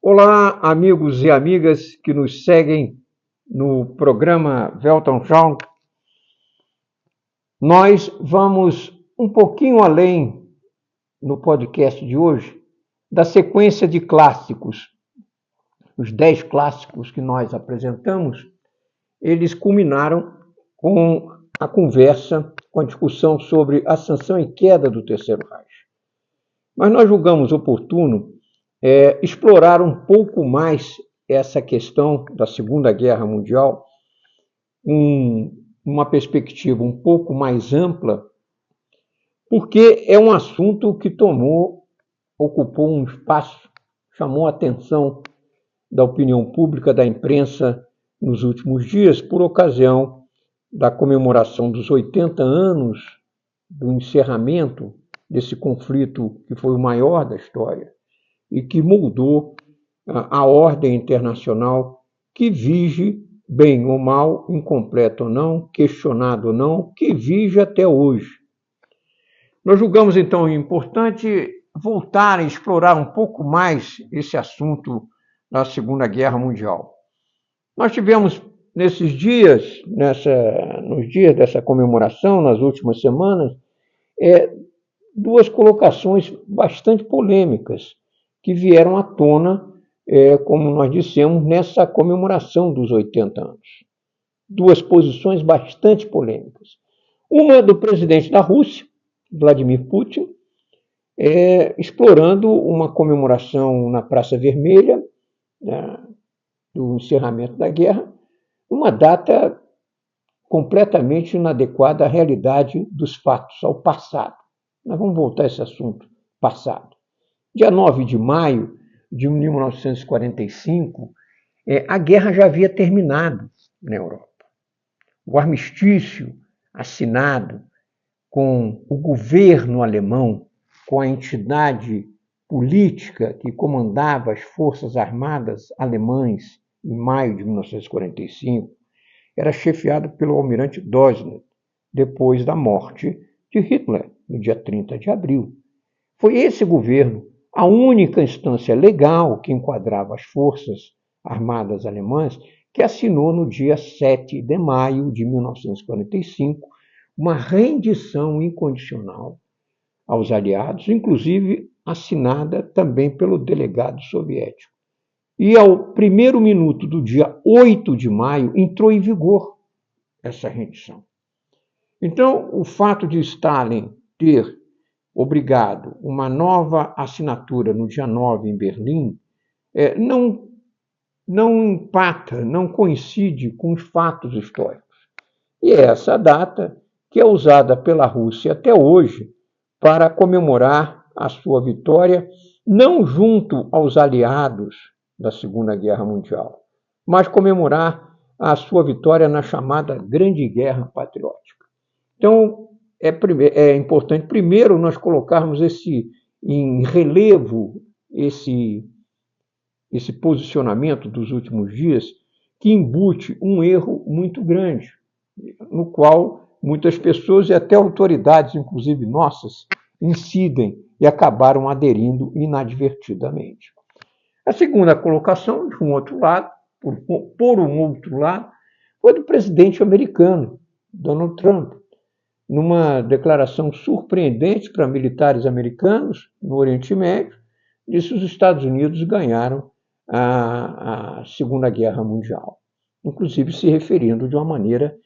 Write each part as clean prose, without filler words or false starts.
Olá, amigos e amigas que nos seguem no programa Weltanschauung. Nós vamos um pouquinho além no podcast de hoje da sequência de clássicos. Os 10 clássicos que nós apresentamos, eles culminaram com a conversa, com a discussão sobre a ascensão e queda do Terceiro Reich. Mas nós julgamos oportuno explorar um pouco mais essa questão da Segunda Guerra Mundial, uma perspectiva um pouco mais ampla, porque é um assunto que ocupou um espaço, chamou a atenção da opinião pública, da imprensa nos últimos dias, por ocasião da comemoração dos 80 anos do encerramento desse conflito que foi o maior da história e que moldou a ordem internacional que vige, bem ou mal, incompleto ou não, questionado ou não, que vige até hoje. Nós julgamos, então, importante voltar a explorar um pouco mais esse assunto da Segunda Guerra Mundial. Nós tivemos, nesses dias, nos dias dessa comemoração, nas últimas semanas, duas colocações bastante polêmicas que vieram à tona, como nós dissemos, nessa comemoração dos 80 anos. Duas posições bastante polêmicas. Uma do presidente da Rússia, Vladimir Putin, explorando uma comemoração na Praça Vermelha, do encerramento da guerra, uma data completamente inadequada à realidade dos fatos, ao passado. Nós vamos voltar a esse assunto, passado. Dia 9 de maio de 1945, a guerra já havia terminado na Europa. O armistício assinado com o governo alemão, com a entidade política que comandava as forças armadas alemãs em maio de 1945, era chefiado pelo almirante Dosner, depois da morte de Hitler, no dia 30 de abril. Foi esse governo a única instância legal que enquadrava as forças armadas alemãs que assinou no dia 7 de maio de 1945 uma rendição incondicional aos aliados, inclusive assinada também pelo delegado soviético. E ao primeiro minuto do dia 8 de maio entrou em vigor essa rendição. Então, o fato de Stalin ter obrigado uma nova assinatura no dia 9 em Berlim, não empata, não coincide com os fatos históricos. E é essa data que é usada pela Rússia até hoje para comemorar a sua vitória, não junto aos aliados da Segunda Guerra Mundial, mas comemorar a sua vitória na chamada Grande Guerra Patriótica. Então, é importante, primeiro, nós colocarmos em relevo esse posicionamento dos últimos dias, que embute um erro muito grande, no qual muitas pessoas e até autoridades, inclusive nossas, incidem e acabaram aderindo inadvertidamente. A segunda colocação, de um outro lado, por um outro lado, foi do presidente americano, Donald Trump, numa declaração surpreendente para militares americanos no Oriente Médio, disse que os Estados Unidos ganharam a Segunda Guerra Mundial, inclusive se referindo de uma maneira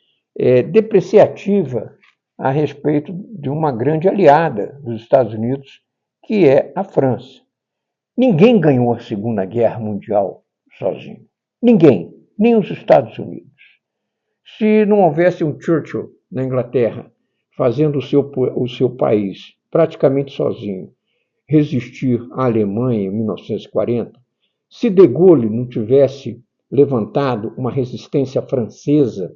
depreciativa a respeito de uma grande aliada dos Estados Unidos, que é a França. Ninguém ganhou a Segunda Guerra Mundial sozinho. Ninguém, nem os Estados Unidos. Se não houvesse um Churchill na Inglaterra fazendo o seu país praticamente sozinho resistir à Alemanha em 1940, se de Gaulle não tivesse levantado uma resistência francesa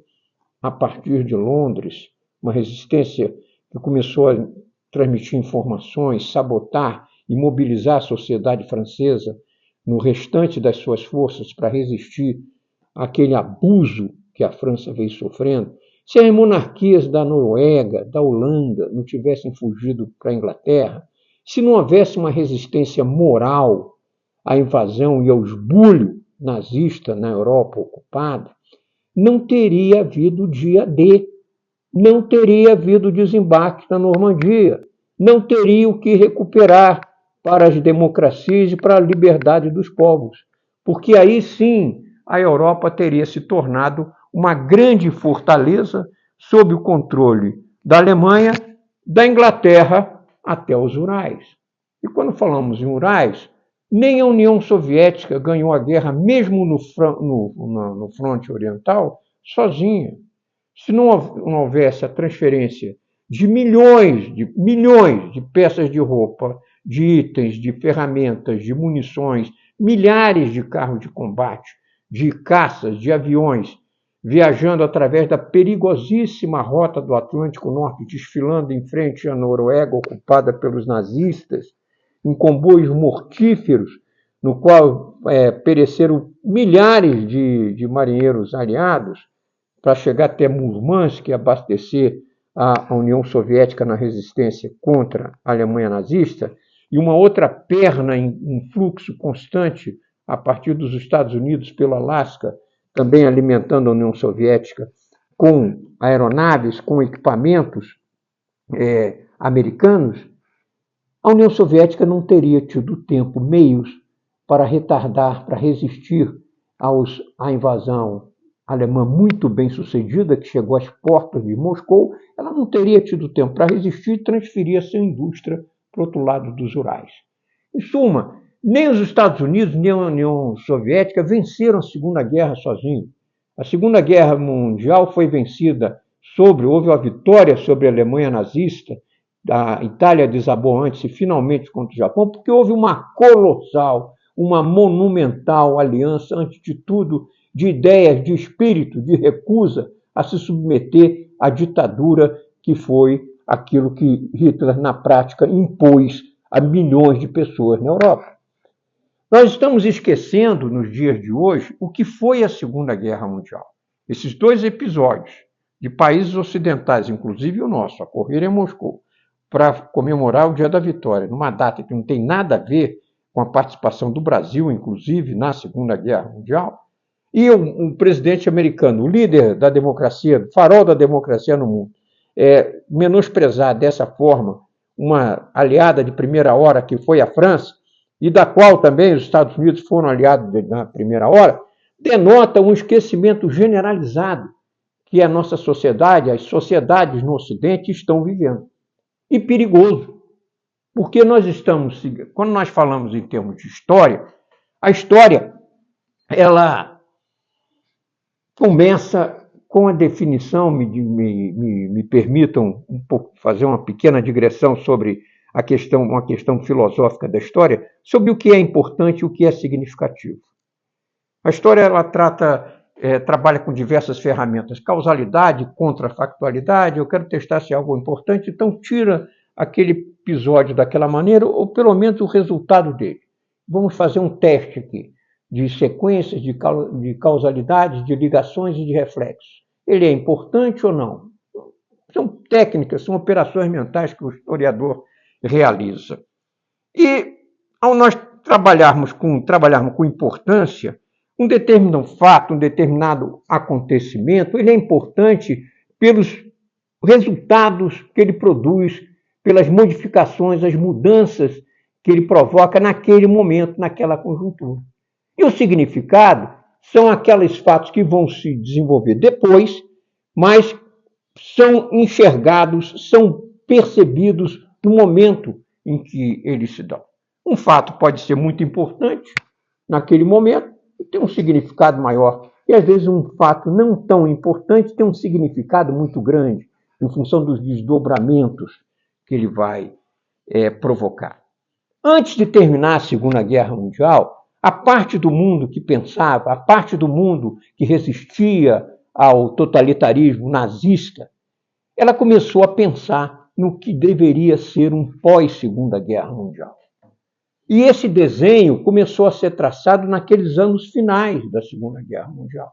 a partir de Londres, uma resistência que começou a transmitir informações, sabotar e mobilizar a sociedade francesa no restante das suas forças para resistir àquele abuso que a França veio sofrendo, se as monarquias da Noruega, da Holanda não tivessem fugido para a Inglaterra, se não houvesse uma resistência moral à invasão e ao esbulho nazista na Europa ocupada, não teria havido dia D, não teria havido desembarque na Normandia, não teria o que recuperar para as democracias e para a liberdade dos povos, porque aí sim a Europa teria se tornado uma grande fortaleza sob o controle da Alemanha, da Inglaterra até os Urais. E quando falamos em Urais, nem a União Soviética ganhou a guerra, mesmo no fronte oriental, sozinha. Se não houvesse a transferência de milhões de peças de roupa, de itens, de ferramentas, de munições, milhares de carros de combate, de caças, de aviões, viajando através da perigosíssima rota do Atlântico Norte, desfilando em frente à Noruega, ocupada pelos nazistas, em comboios mortíferos, no qual pereceram milhares de marinheiros aliados, para chegar até Murmansk e abastecer a União Soviética na resistência contra a Alemanha nazista, e uma outra perna em fluxo constante a partir dos Estados Unidos pelo Alasca, também alimentando a União Soviética com aeronaves, com equipamentos americanos, a União Soviética não teria tido tempo, meios para retardar, para resistir à invasão alemã muito bem sucedida, que chegou às portas de Moscou. Ela não teria tido tempo para resistir e transferir a sua indústria para o outro lado dos Urais. Em suma, nem os Estados Unidos, nem a União Soviética venceram a Segunda Guerra sozinhos. A Segunda Guerra Mundial foi vencida, houve a vitória sobre a Alemanha nazista, a Itália desabou antes e finalmente contra o Japão, porque houve uma colossal, uma monumental aliança, antes de tudo, de ideias, de espírito, de recusa a se submeter à ditadura que foi aquilo que Hitler, na prática, impôs a milhões de pessoas na Europa. Nós estamos esquecendo, nos dias de hoje, o que foi a Segunda Guerra Mundial. Esses dois episódios de países ocidentais, inclusive o nosso, a correr em Moscou, para comemorar o Dia da Vitória, numa data que não tem nada a ver com a participação do Brasil, inclusive, na Segunda Guerra Mundial, e o presidente americano, o líder da democracia, farol da democracia no mundo, menosprezar dessa forma uma aliada de primeira hora, que foi a França, e da qual também os Estados Unidos foram aliados na primeira hora, denota um esquecimento generalizado que a nossa sociedade, as sociedades no Ocidente estão vivendo. E perigoso, porque quando nós falamos em termos de história, a história, ela começa com a definição, me permitam um pouco fazer uma pequena digressão sobre uma questão filosófica da história, sobre o que é importante e o que é significativo. A história ela trabalha com diversas ferramentas, causalidade, contrafactualidade. Eu quero testar se é algo importante, então tira aquele episódio daquela maneira, ou pelo menos o resultado dele. Vamos fazer um teste aqui de sequências, de causalidade, de ligações e de reflexos. Ele é importante ou não? São técnicas, são operações mentais que o historiador realiza. E ao nós trabalharmos com importância, um determinado fato, um determinado acontecimento, ele é importante pelos resultados que ele produz, pelas modificações, as mudanças que ele provoca naquele momento, naquela conjuntura. E o significado são aqueles fatos que vão se desenvolver depois, mas são enxergados, são percebidos no momento em que eles se dão. Um fato pode ser muito importante naquele momento e ter um significado maior. E, às vezes, um fato não tão importante tem um significado muito grande, em função dos desdobramentos que ele vai provocar. Antes de terminar a Segunda Guerra Mundial, a parte do mundo que pensava, a parte do mundo que resistia ao totalitarismo nazista, ela começou a pensar no que deveria ser um pós-Segunda Guerra Mundial. E esse desenho começou a ser traçado naqueles anos finais da Segunda Guerra Mundial.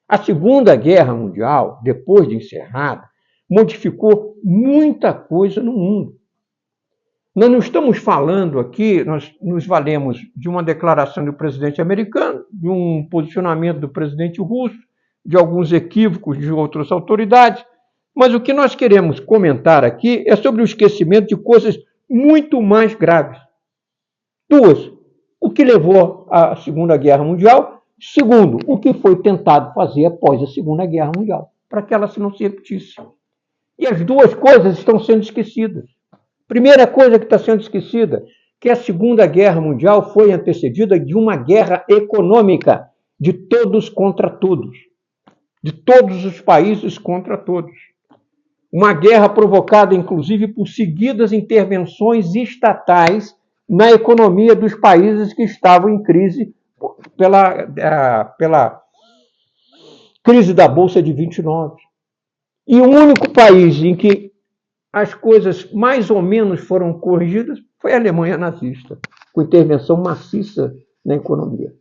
A Segunda Guerra Mundial, depois de encerrada, modificou muita coisa no mundo. Nós não estamos falando aqui, nós nos valemos de uma declaração do presidente americano, de um posicionamento do presidente russo, de alguns equívocos de outras autoridades, mas o que nós queremos comentar aqui é sobre o esquecimento de coisas muito mais graves. Duas, o que levou à Segunda Guerra Mundial. Segundo, o que foi tentado fazer após a Segunda Guerra Mundial, para que ela não se repetisse. E as duas coisas estão sendo esquecidas. Primeira coisa que está sendo esquecida, que a Segunda Guerra Mundial foi antecedida de uma guerra econômica, de todos contra todos, de todos os países contra todos. Uma guerra provocada, inclusive, por seguidas intervenções estatais na economia dos países que estavam em crise pela crise da Bolsa de 29. E o único país em que as coisas mais ou menos foram corrigidas foi a Alemanha nazista, com intervenção maciça na economia.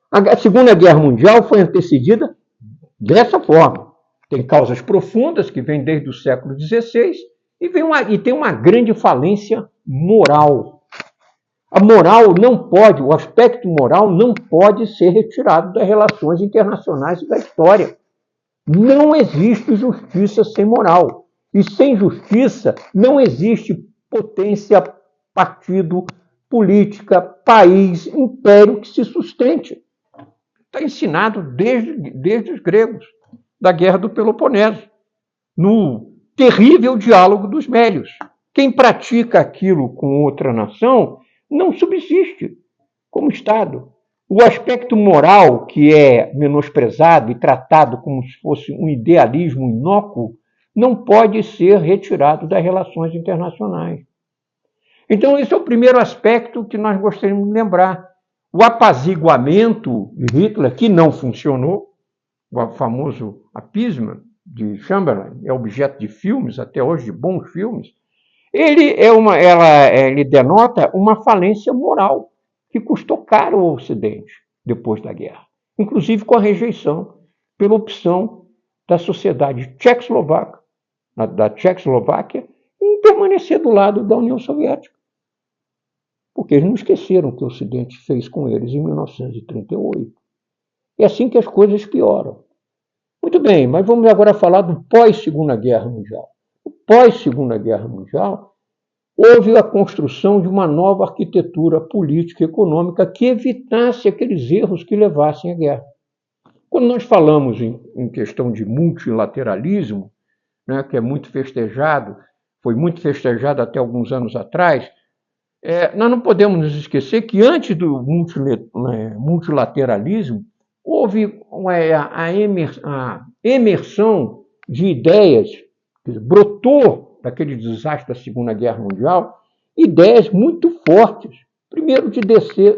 A Segunda Guerra Mundial foi antecedida dessa forma. Tem causas profundas que vêm desde o século XVI e tem uma grande falência moral. A moral não pode, o aspecto moral não pode ser retirado das relações internacionais e da história. Não existe justiça sem moral. E sem justiça não existe potência, partido, política, país, império que se sustente. Está ensinado desde os gregos, da Guerra do Peloponeso, no terrível diálogo dos Mélios. Quem pratica aquilo com outra nação não subsiste como Estado. O aspecto moral, que é menosprezado e tratado como se fosse um idealismo inócuo, não pode ser retirado das relações internacionais. Então, esse é o primeiro aspecto que nós gostaríamos de lembrar. O apaziguamento de Hitler, que não funcionou, o famoso appeasement de Chamberlain, é objeto de filmes, até hoje, de bons filmes, ele denota uma falência moral que custou caro ao Ocidente depois da guerra, inclusive com a rejeição pela opção da sociedade da Tchecoslováquia em permanecer do lado da União Soviética. Porque eles não esqueceram o que o Ocidente fez com eles em 1938. É assim que as coisas pioram. Muito bem, mas vamos agora falar do pós-Segunda Guerra Mundial. No pós-Segunda Guerra Mundial, houve a construção de uma nova arquitetura política e econômica que evitasse aqueles erros que levassem à guerra. Quando nós falamos em questão de multilateralismo, né, que é muito festejado, foi muito festejado até alguns anos atrás, nós não podemos nos esquecer que antes do multilateralismo, houve a emersão de ideias, brotou daquele desastre da Segunda Guerra Mundial, ideias muito fortes. Primeiro, de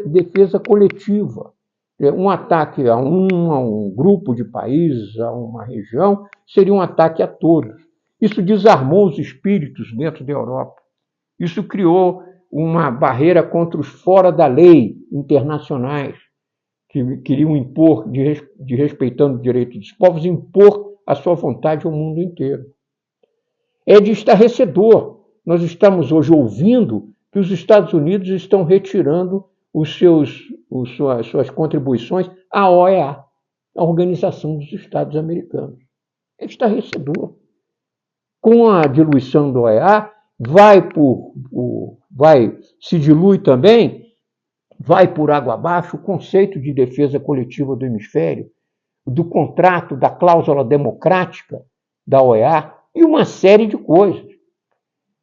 defesa coletiva. Um ataque a um grupo de países, a uma região, seria um ataque a todos. Isso desarmou os espíritos dentro da Europa. Isso criou uma barreira contra os fora da lei internacionais, que queriam impor, respeitando o direito dos povos, impor a sua vontade ao mundo inteiro. É de estarrecedor. Nós estamos hoje ouvindo que os Estados Unidos estão retirando suas contribuições à OEA, a Organização dos Estados Americanos. É estarrecedor. Com a diluição da OEA, se dilui também, vai por água abaixo o conceito de defesa coletiva do hemisfério, do contrato, da cláusula democrática da OEA e uma série de coisas.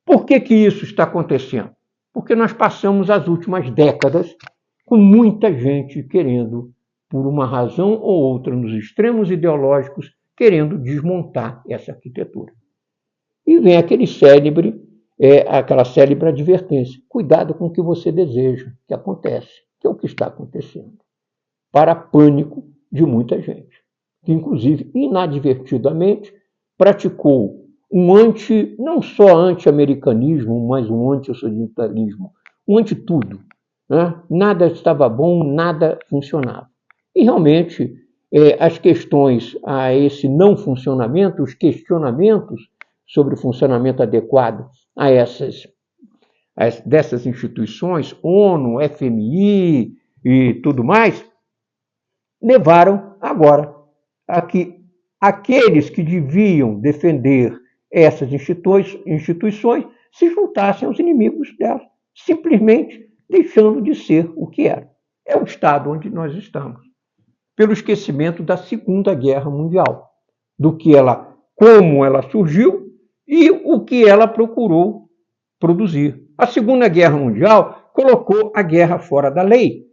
Por que isso está acontecendo? Porque nós passamos as últimas décadas com muita gente querendo, por uma razão ou outra, nos extremos ideológicos, querendo desmontar essa arquitetura. E vem aquela célebre advertência. Cuidado com o que você deseja que acontece, que é o que está acontecendo. Para pânico de muita gente, que inclusive inadvertidamente praticou não só anti-americanismo, mas um anti-ocidentalismo, um anti-tudo. Né? Nada estava bom, nada funcionava. E realmente as questões a esse não funcionamento, os questionamentos sobre o funcionamento adequado a dessas instituições, ONU, FMI e tudo mais, levaram agora a que aqueles que deviam defender essas instituições se juntassem aos inimigos delas, simplesmente deixando de ser o que era. É o estado onde nós estamos, pelo esquecimento da Segunda Guerra Mundial, do que ela, como ela surgiu e o que ela procurou produzir. A Segunda Guerra Mundial colocou a guerra fora da lei.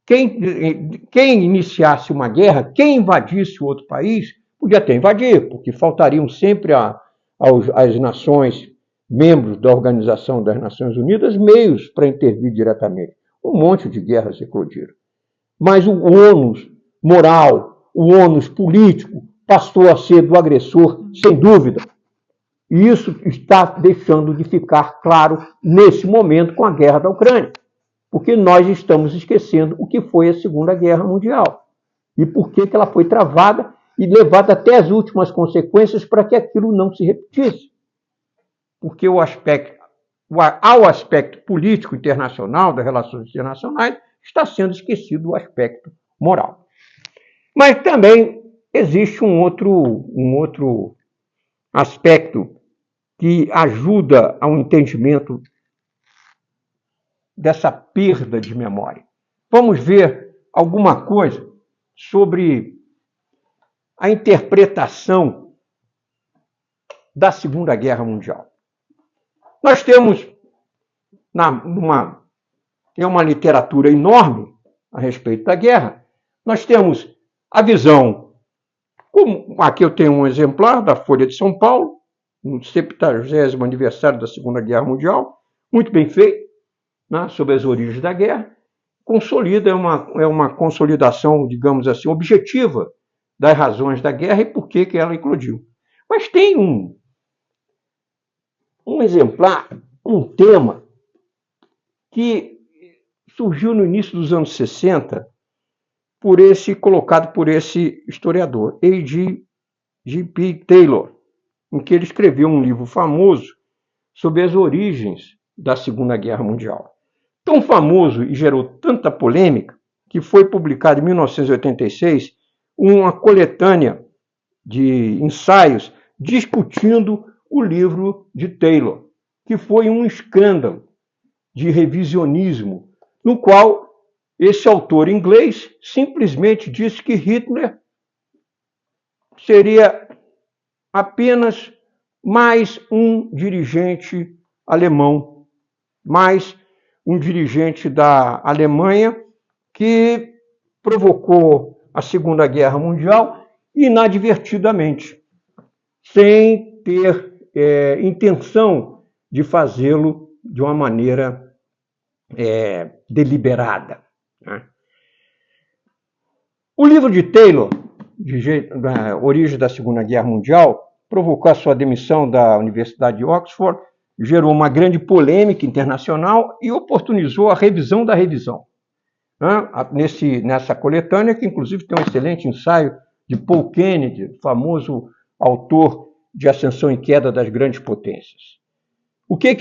Quem iniciasse uma guerra, quem invadisse outro país, podia até invadir, porque faltariam sempre às nações, membros da Organização das Nações Unidas, meios para intervir diretamente. Um monte de guerras eclodiram. Mas o ônus moral, o ônus político, passou a ser do agressor, sem dúvida. E isso está deixando de ficar claro nesse momento com a guerra da Ucrânia. Porque nós estamos esquecendo o que foi a Segunda Guerra Mundial. E por que ela foi travada e levada até as últimas consequências para que aquilo não se repetisse. Porque ao aspecto político internacional, das relações internacionais, está sendo esquecido o aspecto moral. Mas também existe um outro aspecto que ajuda ao entendimento dessa perda de memória. Vamos ver alguma coisa sobre a interpretação da Segunda Guerra Mundial. Nós temos uma literatura enorme a respeito da guerra. Nós temos a visão, aqui eu tenho um exemplar da Folha de São Paulo, no 70º aniversário da Segunda Guerra Mundial, muito bem feito, né, sobre as origens da guerra. Consolida, é uma consolidação, digamos assim, objetiva das razões da guerra e por que ela eclodiu. Mas tem um exemplar, um tema, que surgiu no início dos anos 60, colocado por esse historiador, A.G.P. Taylor, em que ele escreveu um livro famoso sobre as origens da Segunda Guerra Mundial. Tão famoso e gerou tanta polêmica que foi publicado em 1986 uma coletânea de ensaios discutindo o livro de Taylor, que foi um escândalo de revisionismo, no qual esse autor inglês simplesmente disse que Hitler seria apenas mais um dirigente alemão, mais um dirigente da Alemanha que provocou a Segunda Guerra Mundial inadvertidamente, sem ter intenção de fazê-lo de uma maneira deliberada. Né? O livro de Taylor, da origem da Segunda Guerra Mundial, provocou a sua demissão da Universidade de Oxford, gerou uma grande polêmica internacional e oportunizou a revisão da revisão. Nessa coletânea, que inclusive tem um excelente ensaio de Paul Kennedy, famoso autor de Ascensão e Queda das Grandes Potências. O que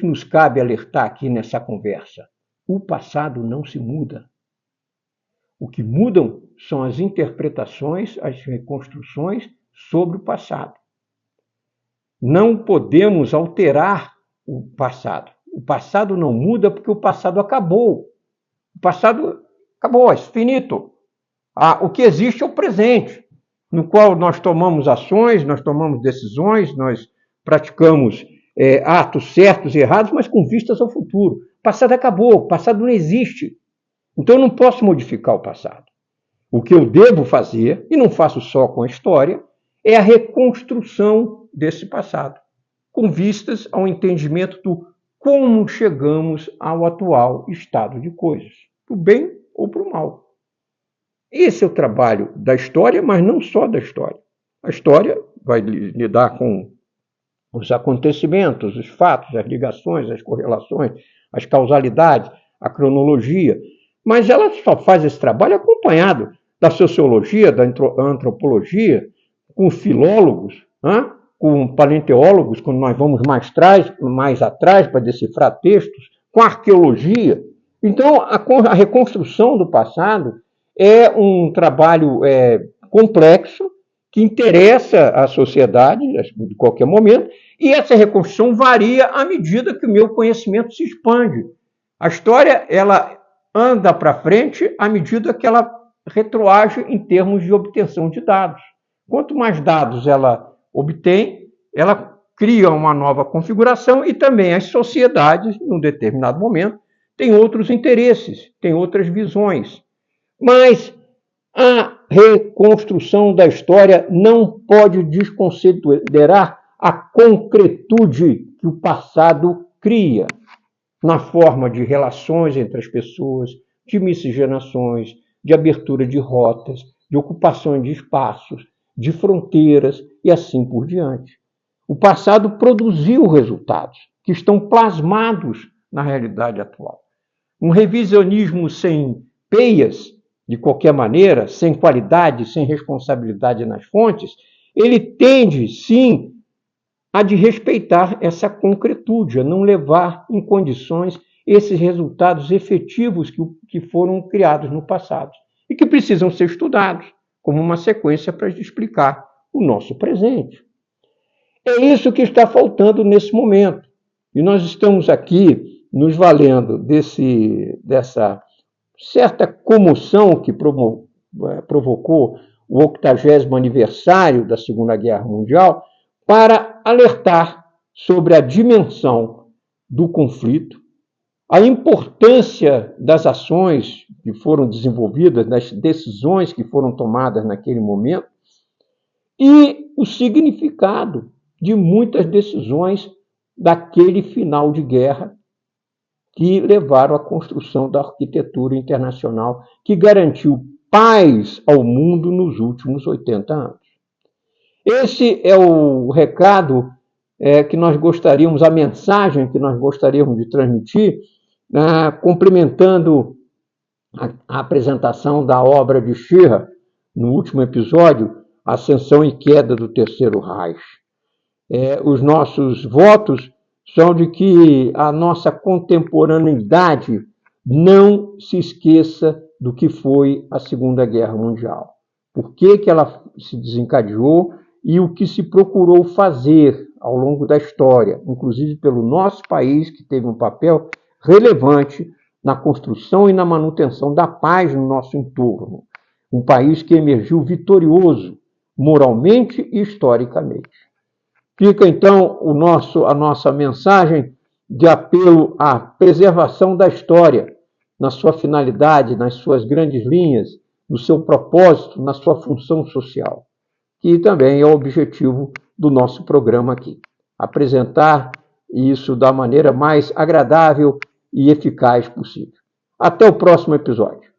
nos cabe alertar aqui nessa conversa? O passado não se muda. O que mudam são as interpretações, as reconstruções sobre o passado. Não podemos alterar o passado. O passado não muda porque o passado acabou. O passado acabou, é finito. O que existe é o presente, no qual nós tomamos ações, nós tomamos decisões, nós praticamos atos certos e errados, mas com vistas ao futuro. O passado acabou, o passado não existe. Então eu não posso modificar o passado. O que eu devo fazer, e não faço só com a história, é a reconstrução desse passado, com vistas ao entendimento do como chegamos ao atual estado de coisas, para o bem ou para o mal. Esse é o trabalho da história, mas não só da história. A história vai lidar com os acontecimentos, os fatos, as ligações, as correlações, as causalidades, a cronologia, mas ela só faz esse trabalho acompanhado da sociologia, da antropologia, com filólogos, com paleontólogos, quando nós vamos mais atrás para decifrar textos, com arqueologia. Então, a reconstrução do passado é um trabalho complexo, que interessa à sociedade, de qualquer momento, e essa reconstrução varia à medida que o meu conhecimento se expande. A história, ela anda para frente à medida que ela retroage em termos de obtenção de dados. Quanto mais dados ela obtém, ela cria uma nova configuração e também as sociedades, num determinado momento, têm outros interesses, têm outras visões. Mas a reconstrução da história não pode desconsiderar a concretude que o passado cria na forma de relações entre as pessoas, de miscigenações, de abertura de rotas, de ocupação de espaços, de fronteiras e assim por diante. O passado produziu resultados que estão plasmados na realidade atual. Um revisionismo sem peias, de qualquer maneira, sem qualidade, sem responsabilidade nas fontes, ele tende, sim, a desrespeitar essa concretude, a não levar em condições esses resultados efetivos que foram criados no passado e que precisam ser estudados como uma sequência para explicar o nosso presente. É isso que está faltando nesse momento. E nós estamos aqui nos valendo dessa certa comoção que provocou o 80º aniversário da Segunda Guerra Mundial para alertar sobre a dimensão do conflito, a importância das ações que foram desenvolvidas, das decisões que foram tomadas naquele momento e o significado de muitas decisões daquele final de guerra que levaram à construção da arquitetura internacional que garantiu paz ao mundo nos últimos 80 anos. Esse é o recado que nós gostaríamos, a mensagem que nós gostaríamos de transmitir, complementando a apresentação da obra de Schirra, no último episódio, Ascensão e Queda do Terceiro Reich. Os nossos votos são de que a nossa contemporaneidade não se esqueça do que foi a Segunda Guerra Mundial. Por que ela se desencadeou e o que se procurou fazer ao longo da história, inclusive pelo nosso país, que teve um papel relevante na construção e na manutenção da paz no nosso entorno. Um país que emergiu vitorioso, moralmente e historicamente. Fica, então, a nossa mensagem de apelo à preservação da história, na sua finalidade, nas suas grandes linhas, no seu propósito, na sua função social, que também é o objetivo do nosso programa aqui. Apresentar isso da maneira mais agradável e eficaz possível. Até o próximo episódio.